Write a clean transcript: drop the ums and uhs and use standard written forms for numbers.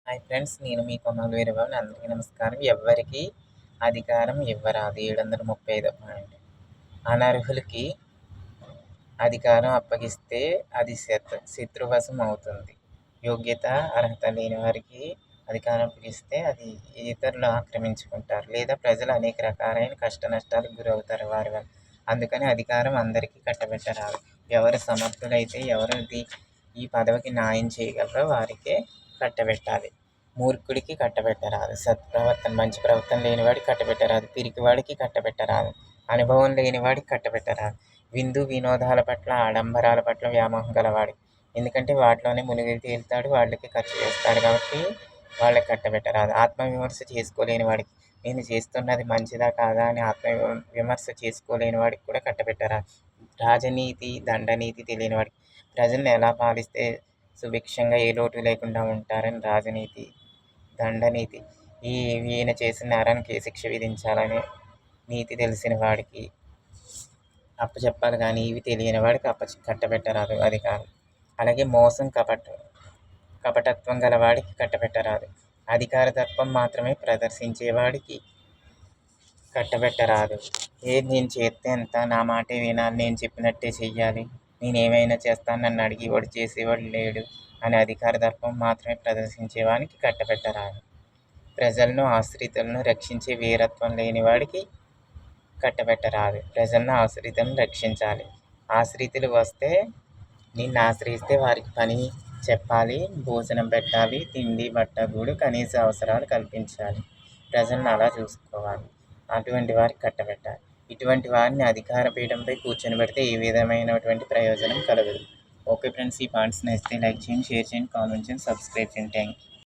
Hi friends, నేను మీ కొమ్మల వీరబాబుని. అందరికీ నమస్కారం. ఎవ్వరికి అధికారం ఇవ్వరాదు. 735 పాయింట్. అనర్హులకి అధికారం అప్పగిస్తే అది శత్రువశం అవుతుంది. యోగ్యత, అర్హత లేని వారికి అధికారం అప్పగిస్తే అది ఇతరులు ఆక్రమించుకుంటారు, లేదా ప్రజలు అనేక రకాలైన కష్ట నష్టాలకు గురవుతారు వారి వల్ల. అందుకని అధికారం అందరికీ కట్టబెట్టరాదు. ఎవరు సమర్థులైతే, ఎవరిది ఈ పదవికి న్యాయం చేయగలరో వారికే కట్టబెట్టాలి. మూర్ఖుడికి కట్టబెట్టరాదు. సత్ప్రవర్తన, మంచి ప్రవర్తన లేనివాడికి కట్టబెట్టరాదు. పిరికివాడికి కట్టబెట్టరాదు. అనుభవం లేనివాడికి కట్టబెట్టరాదు. విందు వినోదాల పట్ల, ఆడంబరాల పట్ల వ్యామోహం గలవాడు. ఎందుకంటే వాటిలోనే మునిగి తేలుతాడు, వాళ్ళకి ఖర్చు చేస్తాడు కాబట్టి వాళ్ళకి కట్టబెట్టరాదు. ఆత్మవిమర్శ చేసుకోలేని వాడికి, నేను చేస్తున్నది మంచిదా కాదా అని ఆత్మవిమర్శ చేసుకోలేని వాడికి కూడా కట్టబెట్టరాదు. రాజనీతి, దండనీతి తెలియని వాడికి, ప్రజలను ఎలా పాలిస్తే సుభిక్షంగా ఏ లోటు లేకుండా ఉంటారని రాజనీతి, దండనీతి, ఈయన చేసిన నేరానికి ఏ శిక్ష విధించాలని నీతి తెలిసిన వాడికి అప్పచెప్పాలి, కానీ ఇవి తెలియని వాడికి కట్టబెట్టరాదు అధికారం. అలాగే మోసం, కపటత్వం గలవాడికి కట్టబెట్టరాదు. అధికార తత్వం మాత్రమే ప్రదర్శించేవాడికి కట్టబెట్టరాదు. నేను చేస్తే ఎంత, నా మాటే వినాలి, నేను చెప్పినట్టే చెయ్యాలి, నేను ఏమైనా చేస్తాను, నన్ను అడిగేవాడు చేసేవాడు లేడు అనే అధికార దర్పం మాత్రమే ప్రదర్శించేవానికి కట్టబెట్టరాదు. ప్రజలను, ఆశ్రితులను రక్షించే వీరత్వం లేని వాడికి కట్టబెట్టరాదు. ప్రజలను, ఆశ్రితులను రక్షించాలి. ఆశ్రితులు వస్తే, నిన్ను ఆశ్రయిస్తే వారికి పని చెప్పాలి, భోజనం పెట్టాలి, తిండి, బట్ట, గూడు, కనీస అవసరాలు కల్పించాలి. ప్రజలను అలా చూసుకోవాలి. అటువంటి వారికి కట్టబెట్టాలి. ఇటువంటి వారిని అధికార పీఠంపై కూర్చొని పెడితే ఏ విధమైనటువంటి ప్రయోజనం కలగదు. ఓకే ఫ్రెండ్స్, ఈ పాయింట్స్ నచ్చితే లైక్ చేయండి, షేర్ చేయండి, కామెంట్ చేయండి, సబ్స్క్రైబ్ చేయండి. Thank you.